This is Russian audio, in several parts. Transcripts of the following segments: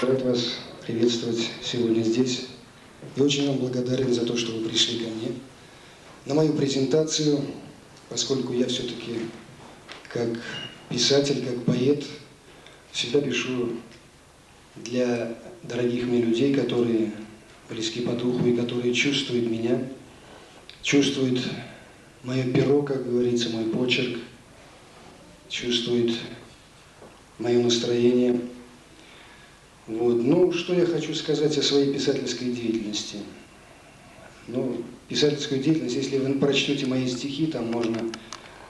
Рад вас приветствовать сегодня здесь. И очень вам благодарен за то, что вы пришли ко мне на мою презентацию, поскольку я все-таки как писатель, как поэт всегда пишу для дорогих мне людей, которые близки по духу и которые чувствуют меня, чувствуют мое перо, как говорится, мой почерк, чувствуют мое настроение. Вот. Ну, что я хочу сказать о своей писательской деятельности? Ну, писательскую деятельность, если вы прочтете мои стихи, там можно,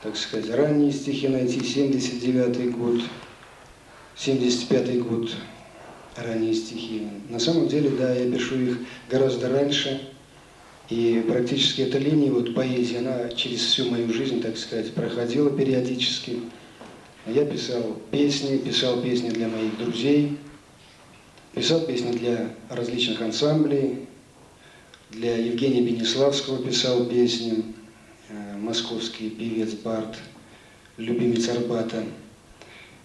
так сказать, ранние стихи найти, 79-й год, 75-й год, ранние стихи. На самом деле, да, я пишу их гораздо раньше, и практически эта линия, вот поэзия, она через всю мою жизнь, так сказать, проходила периодически. Я писал песни для моих друзей, писал песни для различных ансамблей, для Евгения Бениславского писал песни, московский певец Бард, любимец Арбата.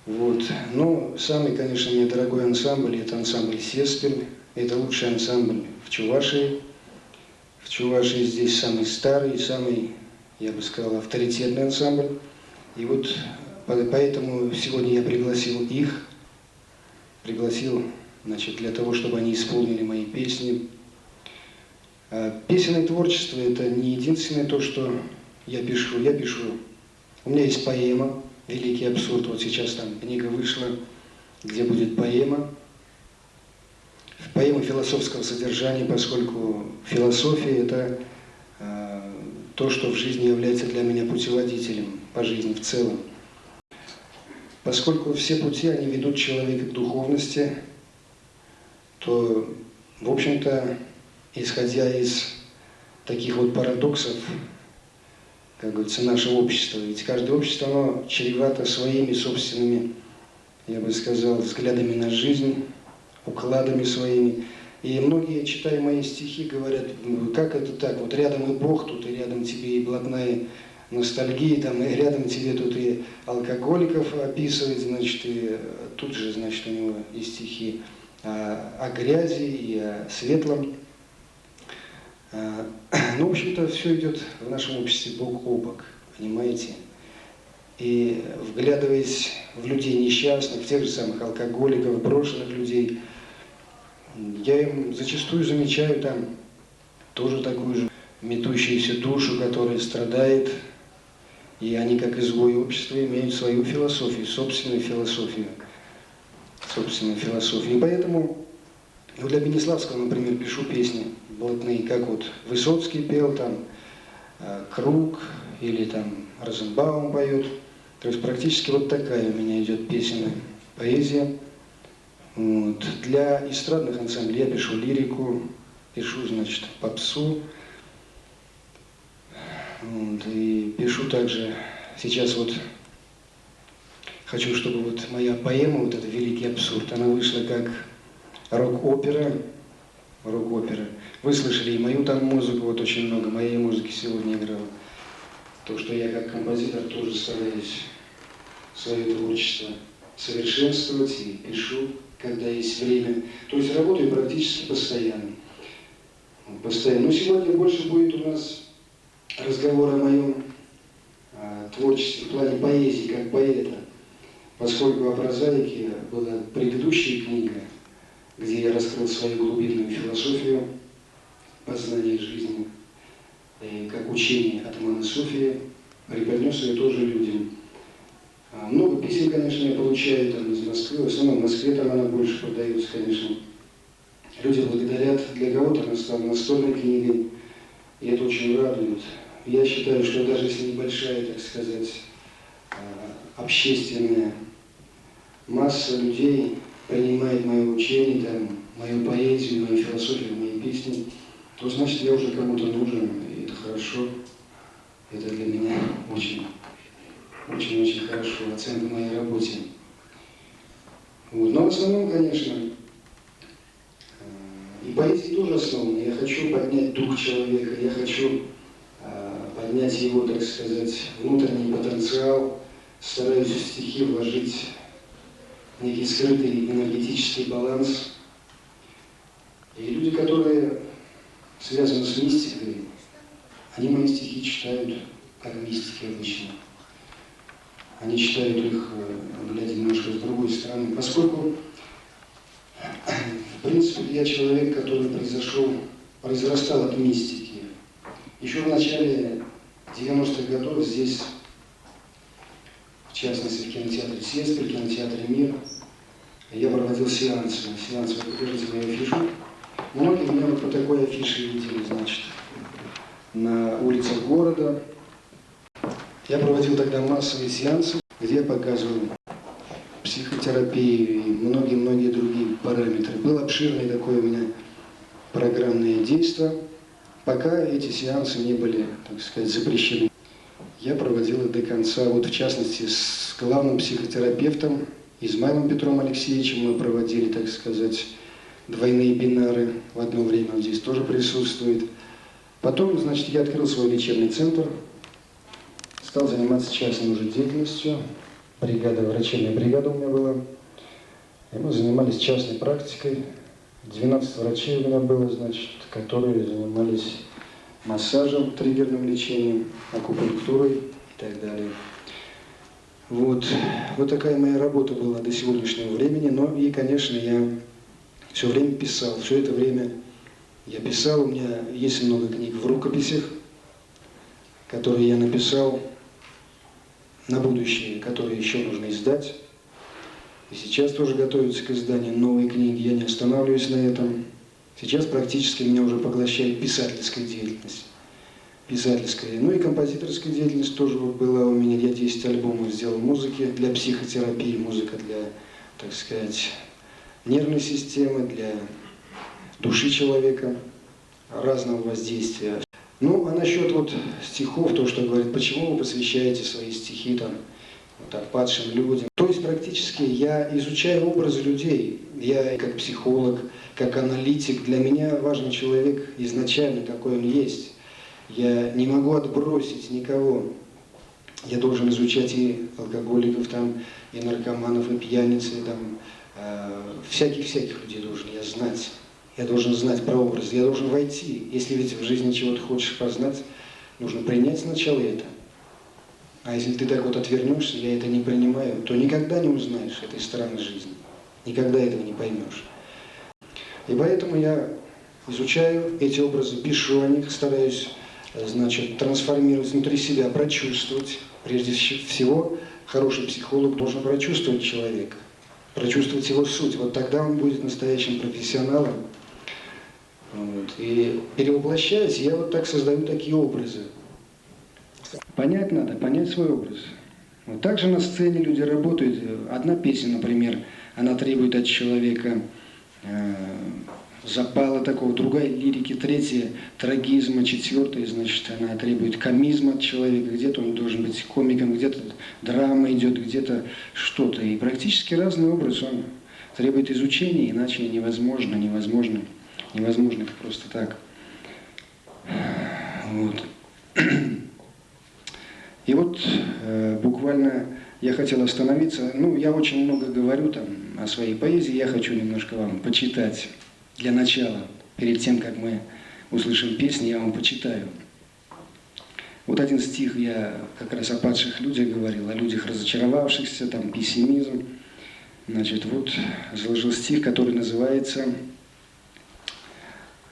Вот. Но самый, конечно, мне дорогой ансамбль – это ансамбль «Сеспель». Это лучший ансамбль в Чувашии. В Чувашии здесь самый старый, самый, я бы сказал, авторитетный ансамбль. И вот поэтому сегодня я пригласил их, значит, для того, чтобы они исполнили мои песни. Песенное творчество – это не единственное то, что я пишу. У меня есть поэма «Великий абсурд». Вот сейчас там книга вышла, где будет поэма. Поэма философского содержания, поскольку философия – это то, что в жизни является для меня путеводителем по жизни в целом. Поскольку все пути, они ведут человека к духовности, то, в общем-то, исходя из таких вот парадоксов, как говорится, нашего общества, ведь каждое общество, оно чревато своими собственными, я бы сказал, взглядами на жизнь, укладами своими. И многие, читая мои стихи, говорят, как это так, вот рядом и Бог тут, и рядом тебе и блатная ностальгия, там, и рядом тебе тут и алкоголиков описывает, значит, и тут же, значит, у него и стихи о грязи и о светлом. Ну, в общем-то, все идет в нашем обществе бок о бок, понимаете? И вглядываясь в людей несчастных, в тех же самых алкоголиков, брошенных людей, я им зачастую замечаю там тоже такую же метущуюся душу, которая страдает, и они, как изгои общества, имеют свою философию, собственную философию. И поэтому для Бениславского, например, пишу песни блатные, как вот Высоцкий пел, там, Круг, или там Розенбаум поет. То есть практически вот такая у меня идет песенная поэзия. Вот. Для эстрадных ансамблей я пишу лирику, пишу, значит, попсу. Вот. И пишу также, сейчас вот хочу, чтобы вот моя поэма, вот это «Великий абсурд», она вышла как рок-опера. Вы слышали и мою там музыку, вот очень много моей музыки сегодня играло. То, что я как композитор тоже стараюсь свое творчество совершенствовать и пишу, когда есть время. То есть работаю практически постоянно. Но сегодня больше будет у нас разговор о моем творчестве в плане поэзии, как поэта. Поскольку о прозаике была предыдущая книга, где я раскрыл свою глубинную философию познания жизни, как учение от Монософии, преподнес ее тоже людям. Много писем, конечно, я получаю там из Москвы, в основном в Москве там она больше продается, конечно. Люди благодарят, для кого-то она стала настольной книгой, и это очень радует. Я считаю, что даже если небольшая, так сказать, общественная масса людей принимает мое учение, там, мою поэзию, мою философию, мои песни, то значит я уже кому-то нужен, и это хорошо. Это для меня очень-очень хорошо, оценка моей работе. Вот. Но в основном, конечно, и поэзия тоже основана. Я хочу поднять дух человека, я хочу поднять его, так сказать, внутренний потенциал, стараюсь в стихи вложить некий скрытый энергетический баланс, И люди, которые связаны с мистикой, они мои стихи читают как мистики обычно. Они читают их, глядя немножко с другой стороны. Поскольку, в принципе, я человек, который произрастал от мистики. Еще в начале 90-х годов здесь, в частности, в кинотеатре «Съезд», в кинотеатре «Мир», я проводил сеансы. Сеансы, вы покажите мою афишу. Многие меня вот по такой афише видели, значит, на улицах города. Я проводил тогда массовые сеансы, где я показывал психотерапию и многие-многие другие параметры. Было обширное такое у меня программное действие, пока эти сеансы не были, так сказать, запрещены. Я проводил их до конца. Вот в частности с главным психотерапевтом Измайлом Петром Алексеевичем мы проводили, так сказать, двойные бинары. В одно время он здесь тоже присутствует. Потом, значит, я открыл свой лечебный центр, стал заниматься частной уже деятельностью. Врачебная бригада у меня была. И мы занимались частной практикой. 12 врачей у меня было, значит, которые занимались массажем, триггерным лечением, акупунктурой и так далее. Вот такая моя работа была до сегодняшнего времени. Но и, конечно, я все время писал. Все это время я писал. У меня есть много книг в рукописях, которые я написал на будущее, которые еще нужно издать. И сейчас тоже готовятся к изданию новые книги. Я не останавливаюсь на этом. Сейчас практически меня уже поглощает писательская деятельность. Писательская. Ну и композиторская деятельность тоже была у меня. Я 10 альбомов сделал музыки для психотерапии, музыка для, так сказать, нервной системы, для души человека, разного воздействия. Ну, а насчет вот стихов, то, что говорит, почему вы посвящаете свои стихи там, вот так, падшим людям. То есть практически я изучаю образы людей. Я как психолог, как аналитик, для меня важен человек изначально, какой он есть. Я не могу отбросить никого. Я должен изучать и алкоголиков, там, и наркоманов, и пьяниц, и там, всяких людей должен я знать. Я должен знать про образ, я должен войти. Если ведь в жизни чего-то хочешь познать, нужно принять сначала это. А если ты так вот отвернешься, я это не принимаю, то никогда не узнаешь этой стороны жизни. Никогда этого не поймешь. И поэтому я изучаю эти образы, пишу о них, стараюсь, значит, трансформировать внутри себя, прочувствовать. Прежде всего, хороший психолог должен прочувствовать человека, прочувствовать его суть. Вот тогда он будет настоящим профессионалом. Вот. И перевоплощаясь, я вот так создаю такие образы. Понять надо, понять свой образ. Вот так же на сцене люди работают. Одна песня, например, она требует от человека запала такого, другая лирики, третья трагизма, четвертая, значит, она требует комизма от человека. Где-то он должен быть комиком, где-то драма идет, где-то что-то. И практически разный образ он требует изучения, иначе невозможно это просто так. Вот. И вот буквально я хотел остановиться. Ну, я очень много говорю там о своей поэзии, я хочу немножко вам почитать для начала. Перед тем, как мы услышим песни, я вам почитаю. Вот один стих я как раз о падших людях говорил, о людях разочаровавшихся, там пессимизм. Значит, вот заложил стих, который называется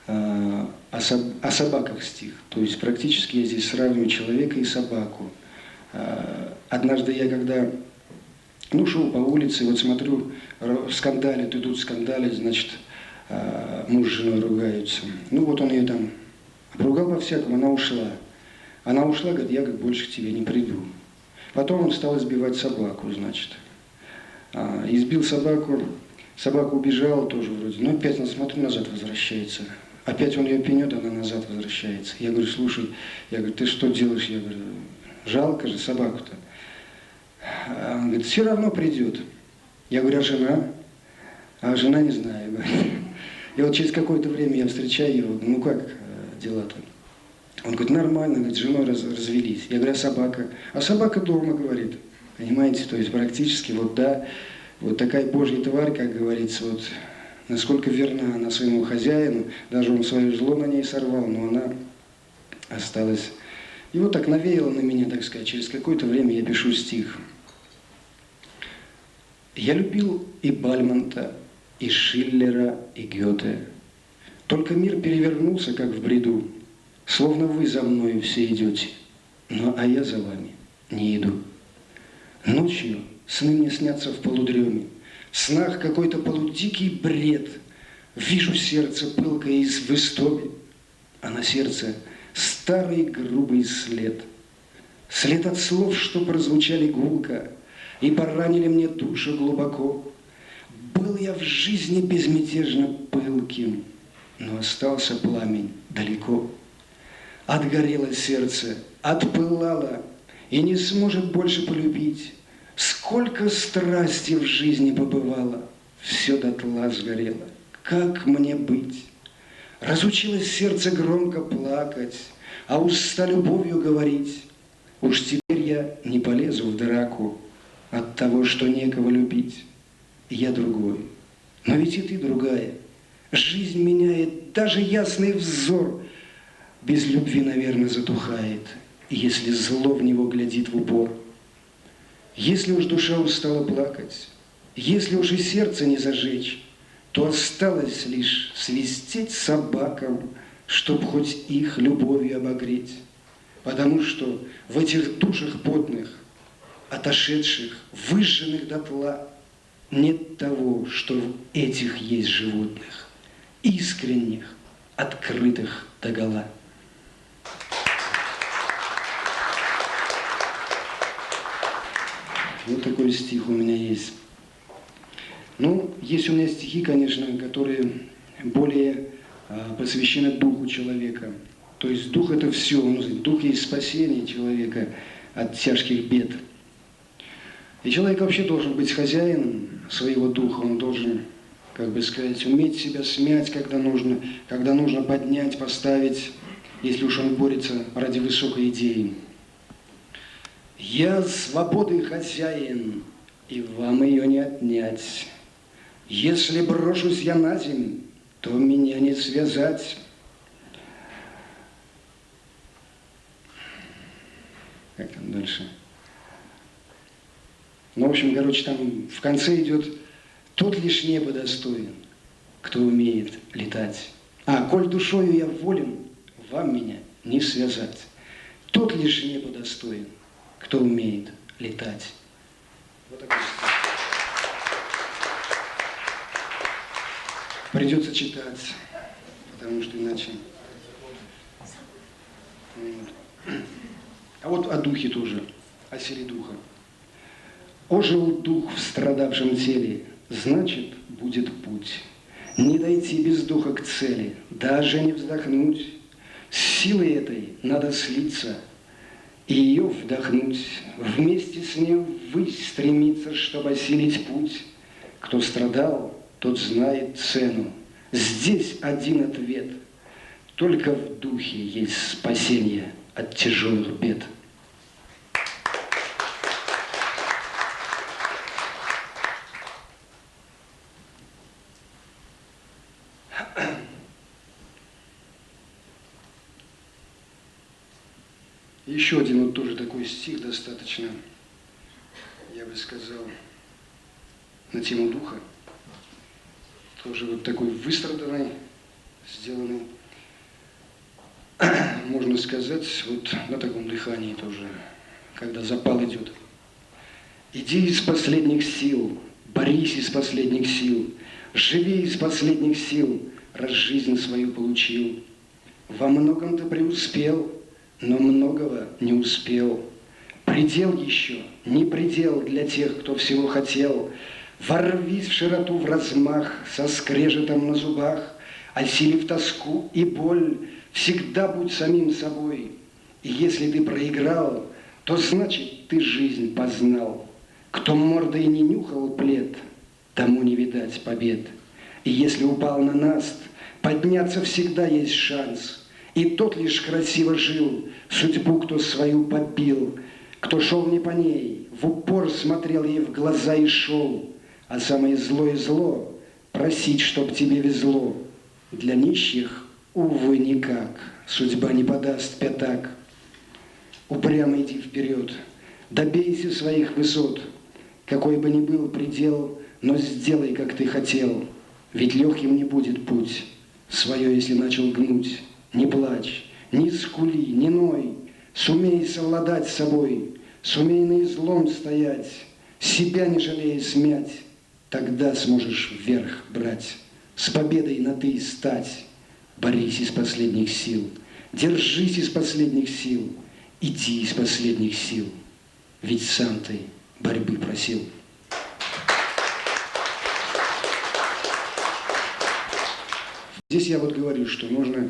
о собаках стих. То есть практически я здесь сравниваю человека и собаку. Однажды я когда шел по улице, вот смотрю, скандалят, значит, муж с женой ругаются. Ну вот он ее там обругал по-всякому, она ушла. Она ушла, говорит, я больше к тебе не приду. Потом он стал избивать собаку, значит. Избил собаку, собака убежала тоже вроде, но опять, смотрю, назад возвращается. Опять он ее пнет, она назад возвращается. Я говорю, слушай, ты что делаешь? Я говорю, жалко же собаку-то. Он говорит, все равно придет. Я говорю, а жена? А жена не знаю. И вот через какое-то время я встречаю его, ну как дела-то? Он говорит, нормально, говорит, с женой развелись. Я говорю, а собака? А собака дома, говорит. Понимаете, то есть практически вот да, вот такая божья тварь, как говорится, вот насколько верна она своему хозяину. Даже он свое зло на ней сорвал, но она осталась. И вот так навеяло на меня, так сказать, через какое-то время я пишу стих. Я любил и Бальмонта, и Шиллера, и Гёте. Только мир перевернулся, как в бреду, словно вы за мною все идете, ну а я за вами не иду. Ночью сны мне снятся в полудреме, в снах какой-то полудикий бред. Вижу сердце пылкое в истоме, а на сердце старый грубый след. След от слов, что прозвучали гулко и поранили мне душу глубоко. Был я в жизни безмятежно пылким, но остался пламень далеко. Отгорело сердце, отпылало и не сможет больше полюбить. Сколько страсти в жизни побывало, все дотла сгорело. Как мне быть? Разучилось сердце громко плакать, а уста любовью говорить. Уж теперь я не полезу в драку от того, что некого любить. Я другой, но ведь и ты другая. Жизнь меняет даже ясный взор. Без любви, наверное, затухает, если зло в него глядит в упор. Если уж душа устала плакать, если уж и сердце не зажечь, то осталось лишь свистеть собакам, чтоб хоть их любовью обогреть. Потому что в этих душах потных, отошедших, выжженных дотла, нет того, что в этих есть животных, искренних, открытых догола. Вот такой стих у меня есть. Ну, есть у меня стихи, конечно, которые более посвящены духу человека. То есть дух – это все. Дух есть спасение человека от тяжких бед. И человек вообще должен быть хозяином своего духа. Он должен, как бы сказать, уметь себя смять, когда нужно поднять, поставить, если уж он борется ради высокой идеи. Я свободы хозяин, и вам ее не отнять. Если брошусь я на земь, то меня не связать. Как там дальше? Ну, в общем, короче, там в конце идет: тот лишь небо достоин, кто умеет летать. Коль душою я волен, вам меня не связать. Тот лишь небо достоин, кто умеет летать. Вот такой стих. Придется читать, потому что иначе... А вот о духе тоже, о силе духа. Ожил дух в страдавшем теле, значит, будет путь. Не дойти без духа к цели, даже не вздохнуть. С силой этой надо слиться и ее вдохнуть. Вместе с ней ввысь стремиться, чтобы осилить путь. Кто страдал, тот знает цену. Здесь один ответ. Только в духе есть спасение от тяжелых бед. Еще один вот тоже такой стих достаточно, я бы сказал, на тему духа. Тоже вот такой выстраданный, сделанный, можно сказать, вот на таком дыхании тоже, когда запал идет. Иди из последних сил, борись из последних сил, живи из последних сил, раз жизнь свою получил. Во многом ты преуспел, но многого не успел. Предел еще, не предел для тех, кто всего хотел. Ворвись в широту, в размах, со скрежетом на зубах, осилив тоску и боль, всегда будь самим собой. И если ты проиграл, то значит ты жизнь познал. Кто мордой не нюхал плед, тому не видать побед. И если упал на наст, подняться всегда есть шанс. И тот лишь красиво жил, судьбу кто свою побил, кто шел не по ней, в упор смотрел ей в глаза и шел. А самое злое зло просить, чтоб тебе везло. Для нищих, увы, никак, судьба не подаст пятак. Упрямо иди вперед, добейся своих высот. Какой бы ни был предел, но сделай, как ты хотел. Ведь легким не будет путь, свое, если начал гнуть. Не плачь, не скули, не ной, сумей совладать с собой, сумей на излом стоять, себя не жалея смять. Тогда сможешь вверх брать, с победой на ты стать. Борись из последних сил, держись из последних сил, иди из последних сил, ведь сам ты борьбы просил. Здесь я вот говорю, что нужно,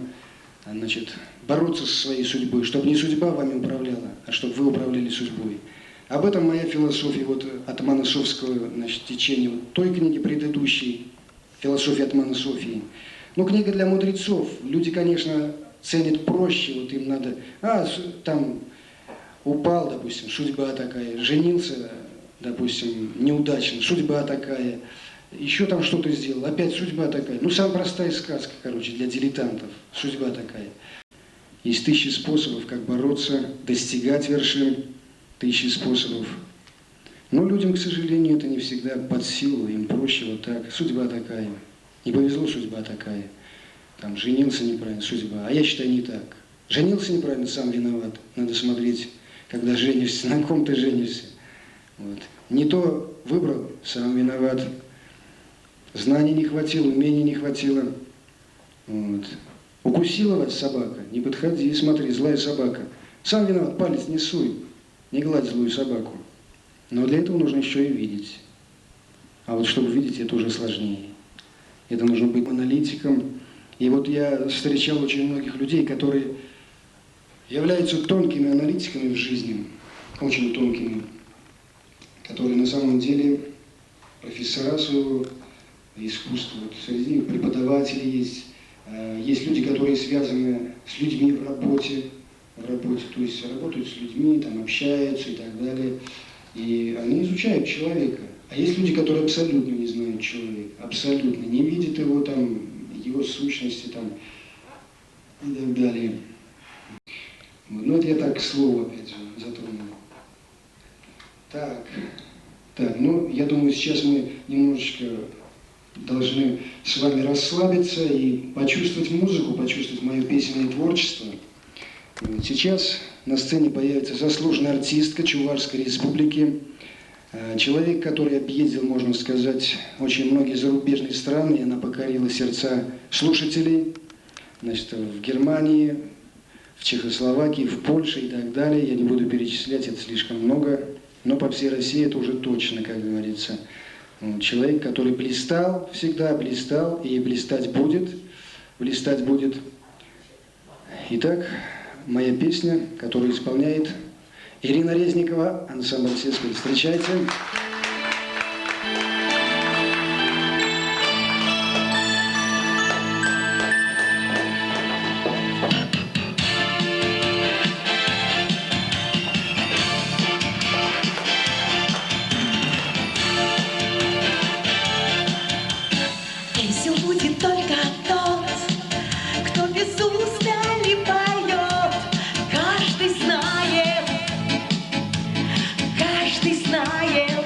значит, бороться со своей судьбой, чтобы не судьба вами управляла, а чтобы вы управляли судьбой. Об этом моя философия вот от Манасовского, значит, течения, вот той книги предыдущей, «Философия от Манасофии». Ну, книга для мудрецов. Люди, конечно, ценят проще, вот им надо, там упал, допустим, судьба такая, женился, допустим, неудачно, судьба такая, еще там что-то сделал, опять судьба такая. Ну, самая простая сказка, короче, для дилетантов, судьба такая. Есть тысячи способов, как бороться, достигать вершин, тысячи способов. Но людям, к сожалению, это не всегда под силу, им проще вот так. Судьба такая. Не повезло, судьба такая. Там, женился неправильно, судьба. А я считаю, не так. Женился неправильно, сам виноват. Надо смотреть, когда женишься, на ком ты женишься. Вот. Не то выбрал, сам виноват. Знаний не хватило, умений не хватило. Вот. Укусила вас собака, не подходи, смотри, злая собака. Сам виноват, палец не суй, не гладь злую собаку. Но для этого нужно еще и видеть. А вот чтобы видеть, это уже сложнее. Это нужно быть аналитиком. И вот я встречал очень многих людей, которые являются тонкими аналитиками в жизни, очень тонкими, которые на самом деле профессора своего искусства. Вот среди них преподаватели есть. Есть люди, которые связаны с людьми в работе, то есть работают с людьми, там, общаются и так далее. И они изучают человека. А есть люди, которые абсолютно не знают человека, абсолютно не видят его, там, его сущности там, и так далее. Ну, это я так слово опять же затронул. Так, ну, я думаю, сейчас мы немножечко должны с вами расслабиться и почувствовать музыку, почувствовать мое песенное творчество. Сейчас на сцене появится заслуженная артистка Чувашской республики, человек, который объездил, можно сказать, очень многие зарубежные страны, и она покорила сердца слушателей, значит, в Германии, в Чехословакии, в Польше и так далее. Я не буду перечислять, это слишком много, но по всей России это уже точно, как говорится. Человек, который блистал, всегда блистал и блистать будет, блистать будет. Итак, моя песня, которую исполняет Ирина Резникова, ансамбль «Сельский». Встречайте. Весел будет только тот, кто без устали поет. Каждый знает,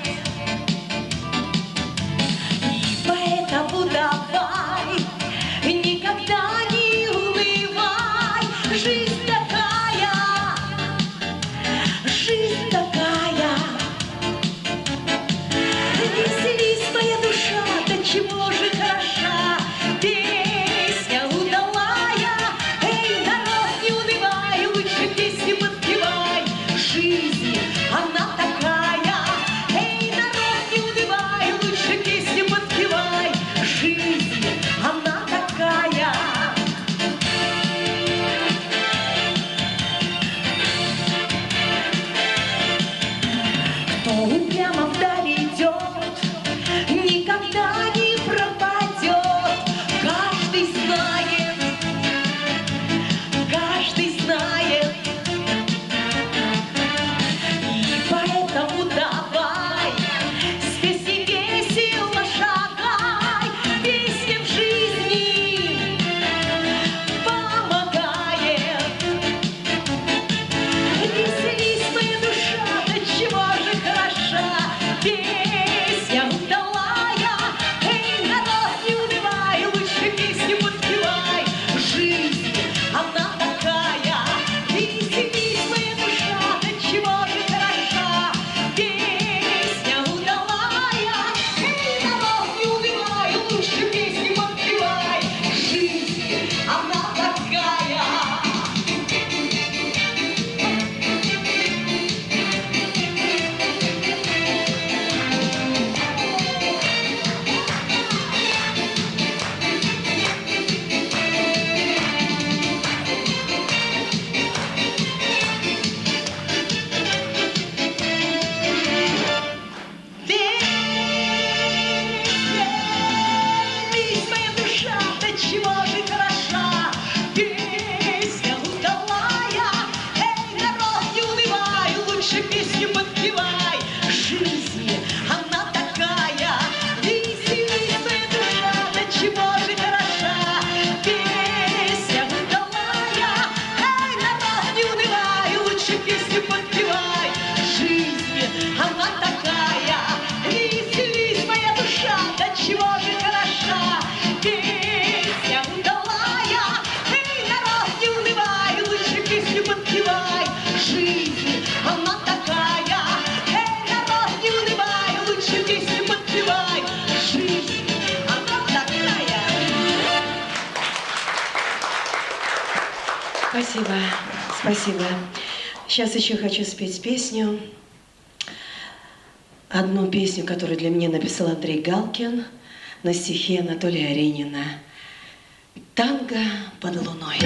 Спасибо, спасибо. Сейчас еще хочу спеть песню. Одну песню, которую для меня написал Андрей Галкин на стихи Анатолия Аренина. «Танго под луной».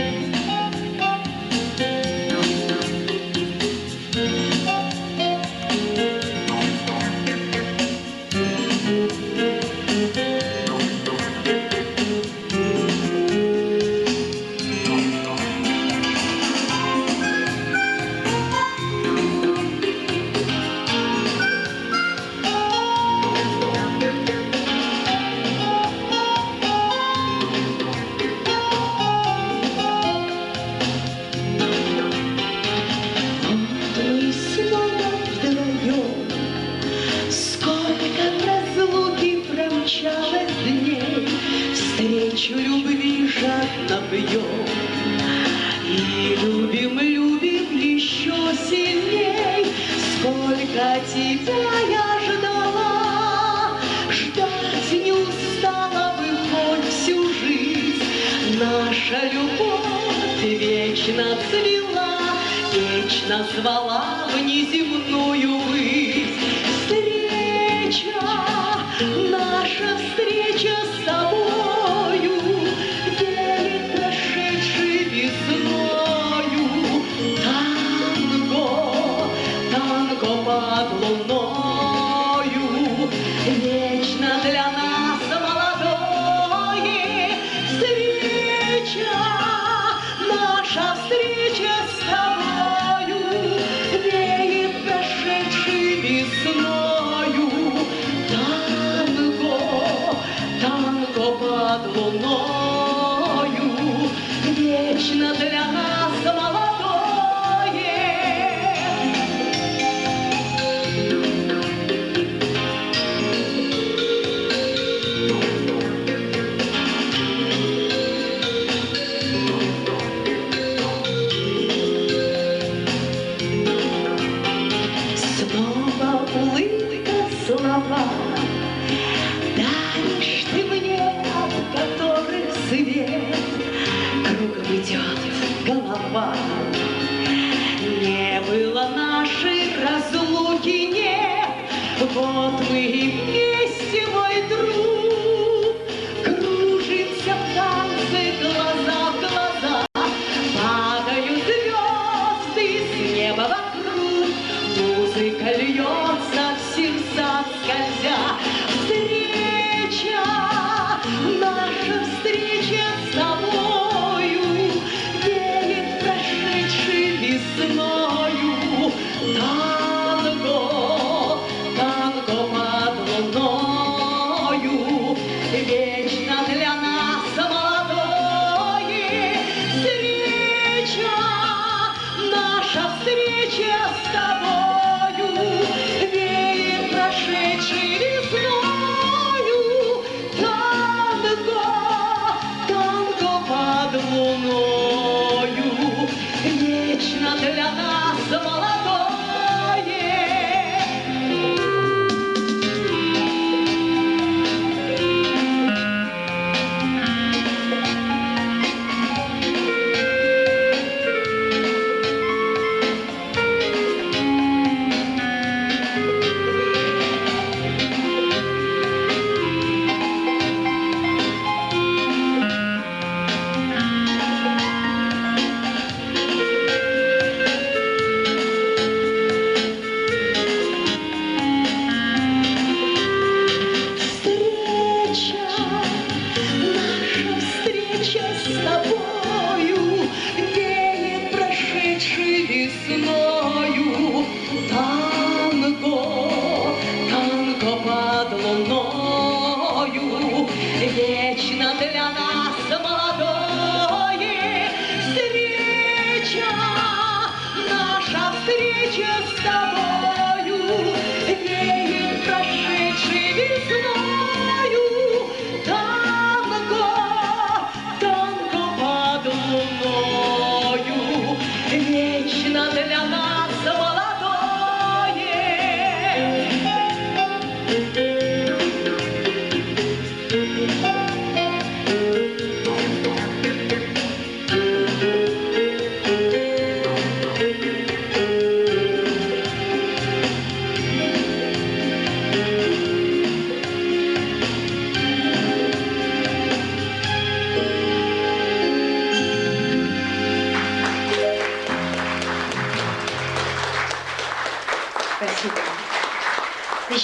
Встречу любви жадно бьем, и любим, любим еще сильней. Сколько тебя я ждала, ждать не устала бы хоть всю жизнь. Наша любовь вечно цвела, вечно звала в неземную высь. Встреча, наша встреча с тобою, веет прошедшей весною. Танго, танго под луною, вечно для нас молодое. Встреча, наша встреча с тобою, веет прошедшей весною. Танго под луною, вечно для нас молодое. Снова улыбка, слова, даришь ты мне, от которых свет кругом идет голова. Не было нашей разлуки, нет, вот мы и вместе, мой друг, кружимся в танце глаза в глаза. Падают звезды с неба вокруг, музыка льется в сердца скользя. Встреча, наша встреча с тобою, веет прошедшей весною. Танго, танго под луною, вечно для нас молодое. Встреча, наша встреча с тобою, веет прошедшей весною. Танго, танго под луною, вечно для нас молодое. Вечно для нас молодое. Встреча, наша встреча с тобою, веет прошедшей весною. Танго, танго под луною, вечно для нас молодое.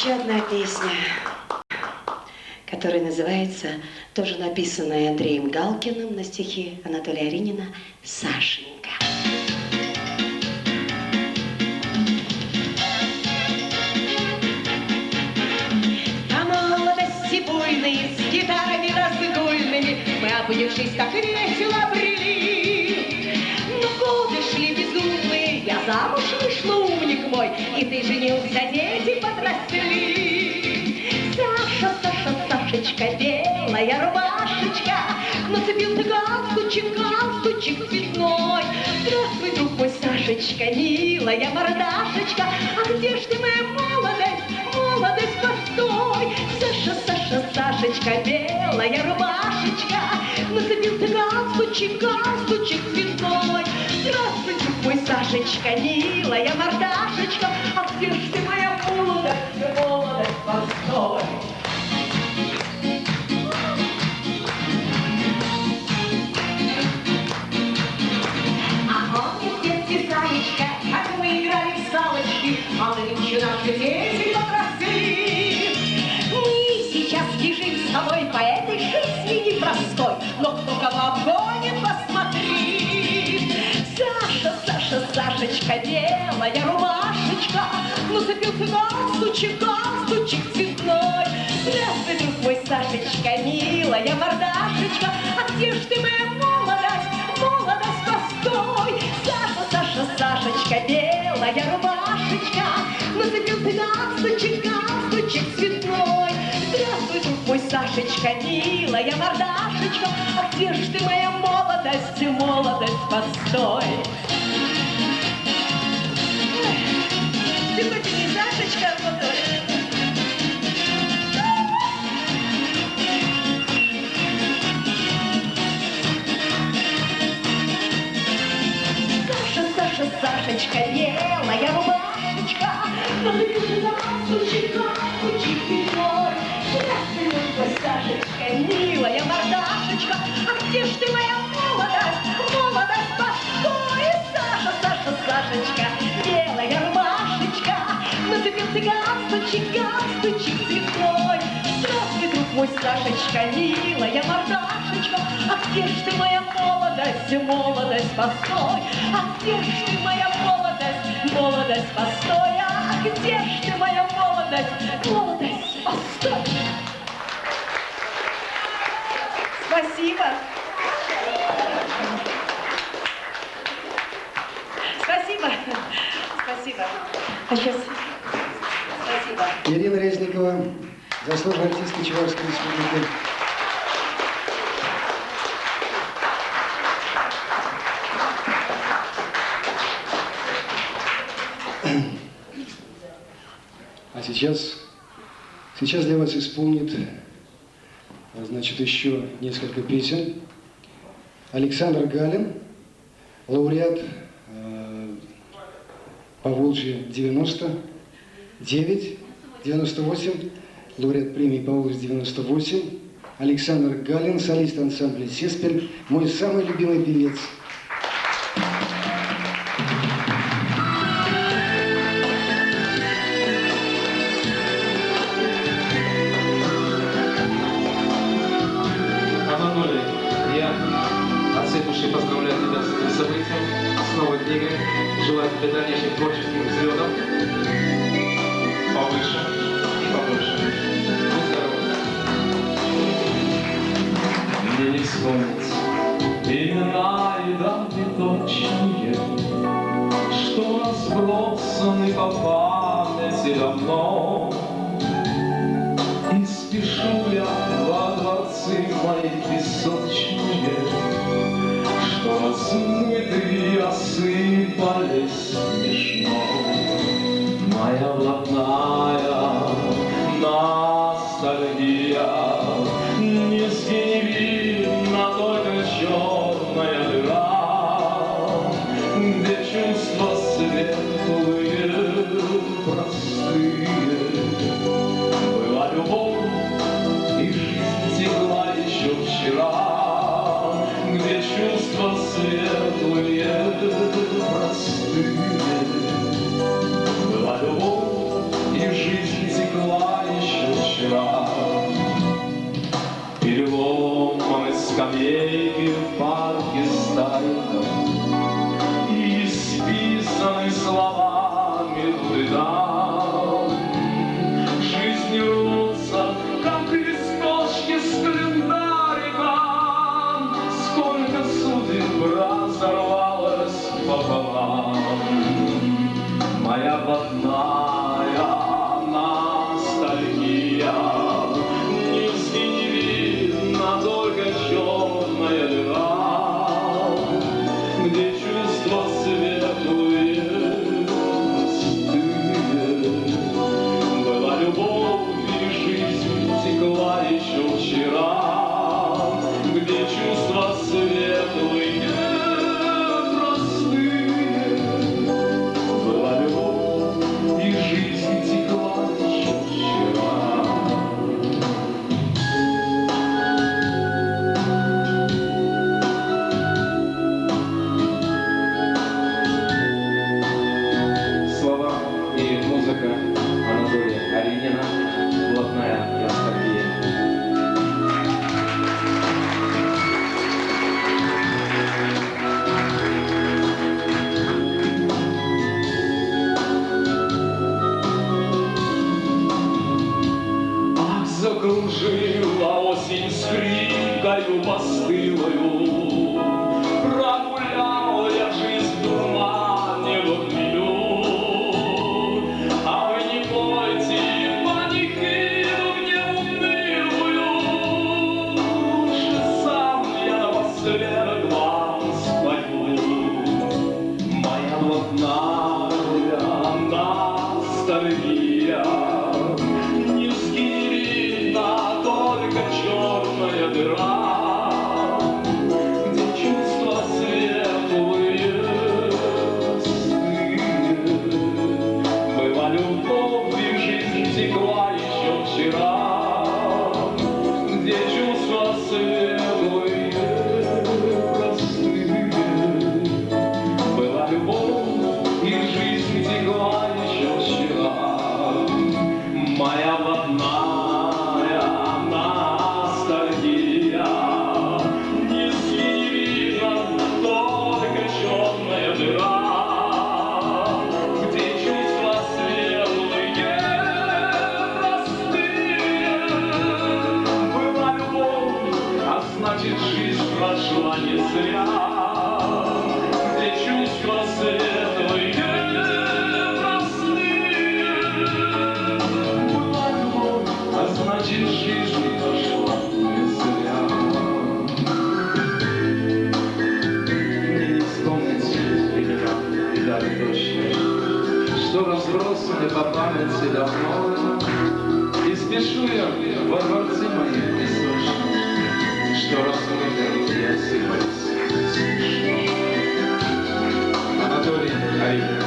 еще одна песня, которая называется, тоже написанная Андреем Галкиным на стихи Анатолия Аринина, «Сашенька». По молодости буйной, с гитарами разгульными, мы, обнявшись, так весело брели. Но годы шли безумные, я замуж вышла, умник мой, и ты женился, дети подросли. Саша, Саша, Сашечка, белая рубашечка, нацепил ты галстучек, галстучек цветной. Здравствуй, друг мой, Сашечка, милая мордашечка, а где ж ты, моя молодость, молодость, постой. Саша, Саша, Сашечка, белая рубашечка, нацепил ты галстучек, галстучек цветной. Здравствуй, друг мой, Сашечка, милая мордашечка, а где ж ты, моя молодость, молодость, постой. Как мы играли в салочки, а нынче наши дети подросли. Мы сейчас бежим с тобой по этой жизни непростой, но кто кого обгонит, посмотри. Саша, Саша, Сашечка, белая рубашечка, нацепил ты галстучек, галстучек цветной. Здравствуй, друг мой, Сашечка, милая мордашечка, а где ж ты, моя молодость, молодость, постой. Саша, Саша, Сашечка, белая рубашечка, нацепил ты галстучек, галстучек цветной. Здравствуй, друг мой, Сашечка, милая мордашечка, а где ж ты, моя молодость, молодость, постой. Ты хоть и не Сашечка, Сашечка, белая рубашечка, нацепил ты галстучек, галстучек цветной. Здравствуй, друг, Сашечка, милая мордашечка, а где ж ты, моя молодость, молодость, постой. Саша, Саша, Сашечка, белая рубашечка, нацепил ты галстучек, галстучек цветной. Здравствуй, друг мой, Сашечка, милая мордашечка, а где ж ты, моя молодость, молодость, постой. А где ж ты, моя молодость, молодость, постой. А где ж ты, моя молодость, молодость, постой. Спасибо. Спасибо. Спасибо. А сейчас... Спасибо. Ирина Резникова, заслуженная артистка Чувашской республики. А сейчас для вас исполнит, значит, еще несколько песен. Александр Галин, лауреат Поволжья 99, 98, лауреат премии Поволжья 98. Александр Галин, солист ансамбля «Сеспель», мой самый любимый певец. Поздравляю тебя с этим событием, с новой книгой. Желаю тебе дальнейших творческих взлетов. Повыше и побольше. Будь здоров. Мне не вспомнить имена и даты точные, что разбросаны по памяти давно. И спешу я во дворцы мои песочные, что размытые осыпались смешно. Моя блатная ностальгия, низкий не видно, только черная дыра, где чувства светлые, простые. Была любовь, и жизнь текла еще вчера, где чувства светлые, простые. Была любовь, и жизнь текла Укрыла осень скрипкою постылою. Прогулял я жизнь в тумане во хмелю. А вы не пойте паникиру мне унылую. Лучше сам я напоследок вам спою. Моя блатная ностальгия, низги не видно, только черная дыра, где чувства светлые сны. Была любовь, и жизнь текла еще вчера, где чувства светлые простые. Была любовь, и жизнь текла еще вчера. Моя блатная ностальгия, низги не видно, только черная дыра, где чувства светлые простые. Была любовь, а значит жизнь прошла не зря, где чувства светлые простые. Была любовь, а значит жизнь прошла не зря. Мне не вспомнить времена, и дали дождь, что разбросаны по памяти давно. И спешу я во дворцы моих песочных, что размыты и осыпались смешно. Анатолий Арифов.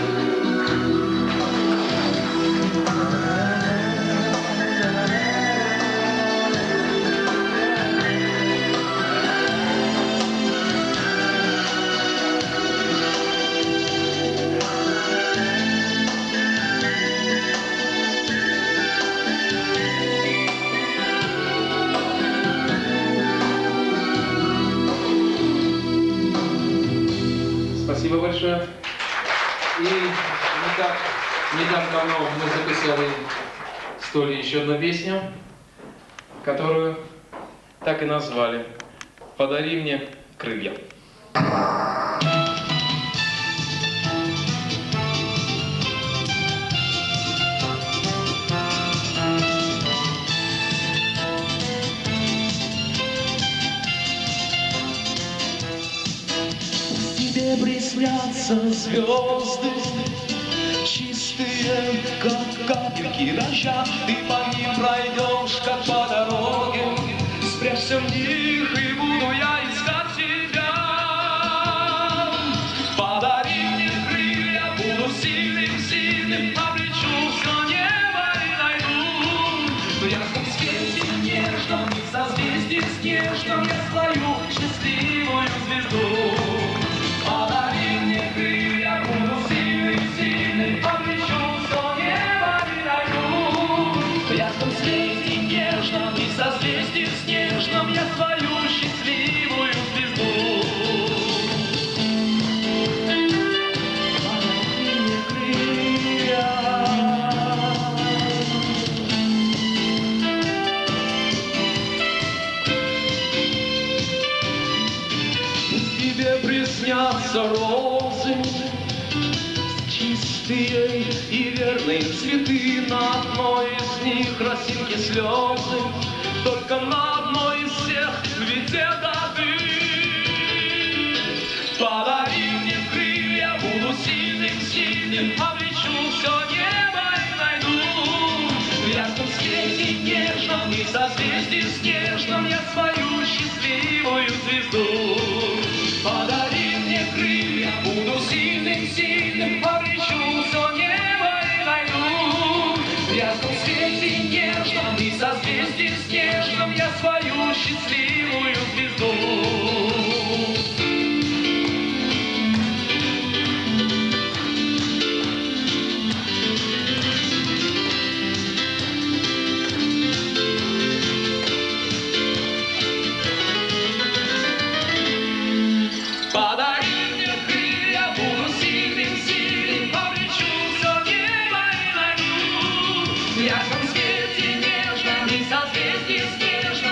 Спасибо большое. И не так давно мы записали с Толей еще одну песню, которую так и назвали «Подари мне крылья». Тебе приснятся звезды, чистые, как капельки дождя. Ты по ним пройдешь, как по дороге, спрячься в них, и буду я искать тебя. Подари мне крылья, буду сильным, облечу все небо и найду. В ярком свете нежном, в созвездии снежном я свою счастливую звезду. Подари мне крылья, буду сильным, облечу все небо и найду. В ярком свете нежном и созвездии снежном я свою счастливую звезду. Подари мне крылья. Тебе приснятся розы, чистые и верные цветы. На одной из них росинки слезы, только на одной из всех ведь это ты. Подари мне крылья, буду сильным, облечу все небо и найду. В ярком свете нежном и созвездии снежном я свою счастливую звезду. Подари мне крылья, буду сильным, облечу все небо и найду. В ярком свете нежном и созвездии снежном я свою счастливую звезду. Подари мне крылья, буду сильным, облечу все небо и найду. В ярком свете нежном и созвездии снежном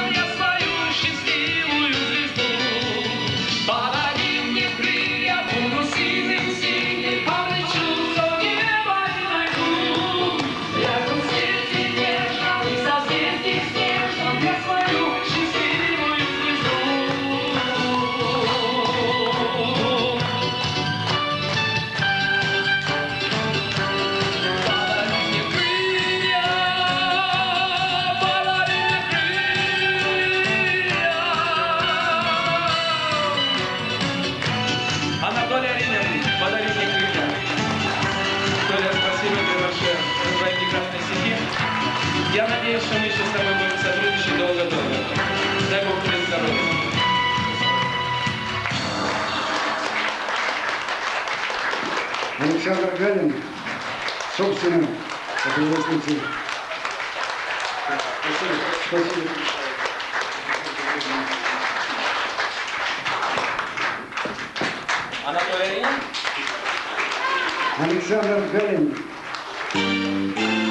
здоровья. Дай Бог тебе здоровья. Александр Галин, собственно, приветствуйте. Спасибо. Анатолий Арин. Александр Галин.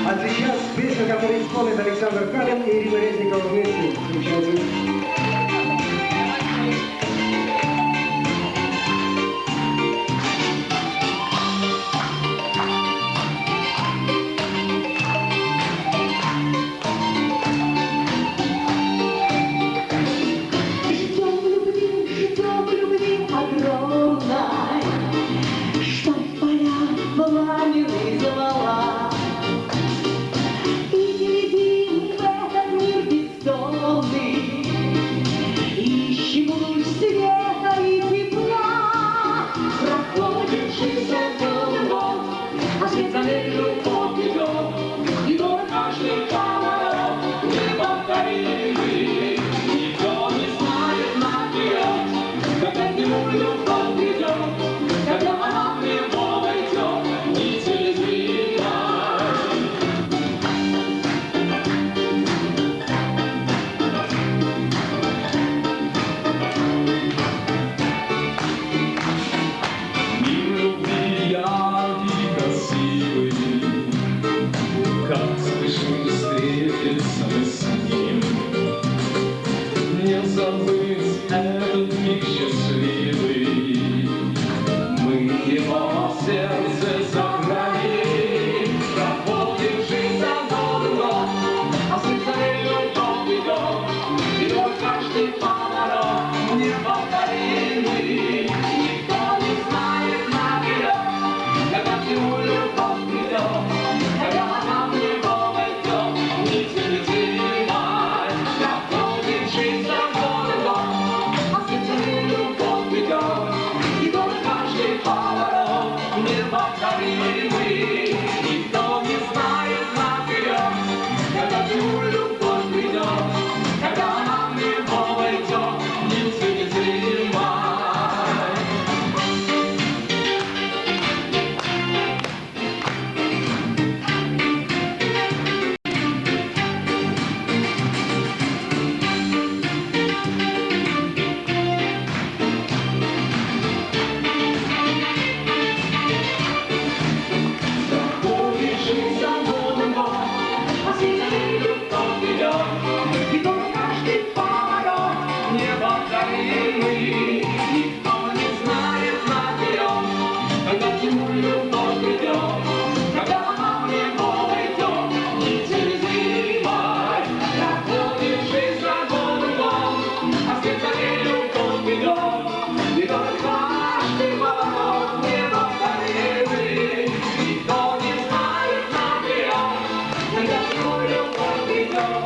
А сейчас песня, которую исполнит Александр Галин и Ирина Резникова вместе. Включайте. Ждем любви огромной, что в поля пламенный звала. И глядим в этот мир бездомный, ищем луч света и тепла. Проходит жизнь год, а свет за ней любовь идет, и город каждый поворот неповторимый. Никто не знает наперед, когда к нему любовь придет, когда она в него войдет, нетерпимой. Мир любви яркий, красивый, как спешим встретиться мы с ним. Не забыть этот миг счастливый, мы его в сердце сохраним. Проходит жизнь за год, а свет за ней любовь идет, и вот каждый поворот неповторимый. Никто не знает наперед, когда к нему любовь придет, когда она в него войдет, нетерпимой. Проходит жизнь за год, а свет за ней любовь идет, и вот каждый поворот неповторимый. Никто не знает наперед, когда к нему любовь придет, когда она в него войдет, нетерпимой. Проходит жизнь за годом, а свет за ней любовь идет, и вот каждый поворот неповторимый. Никто не знает наперед, когда к нему любовь придет, когда она в него войдет, нетерпимой. Проходит жизнь за годом, а свет за ней любовь идет, и вот каждый поворот неповторимый. Никто не знает наперед, когда к нему любовь придет,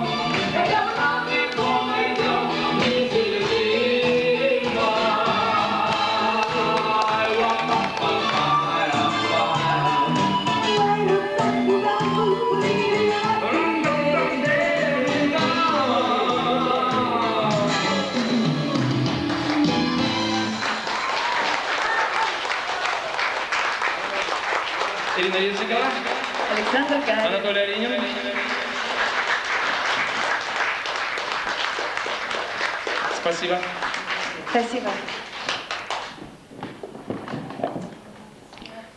когда она в него войдет, нетерпимой. Ирина Резникова. Александр Галин. Анатолий Аринин. Спасибо. Спасибо.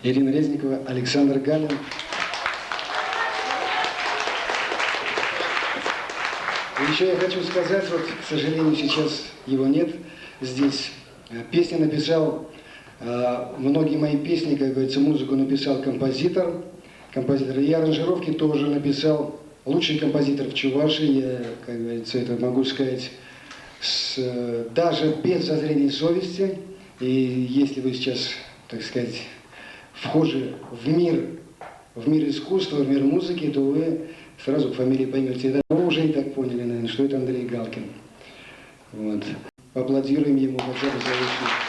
Ирина Резникова, Александр Галин. И еще я хочу сказать, вот, к сожалению, сейчас его нет здесь. Песни написал, многие мои песни, как говорится, музыку написал композитор. И аранжировки тоже написал лучший композитор в Чувашии, я, как говорится, это могу сказать, даже без зазрения совести. И если вы сейчас, так сказать, вхожи в мир искусства, в мир музыки, то вы сразу по фамилии поймете. Да, вы уже и так поняли, наверное, что это Андрей Галкин. Вот. Поаплодируем ему хотя бы за лучший.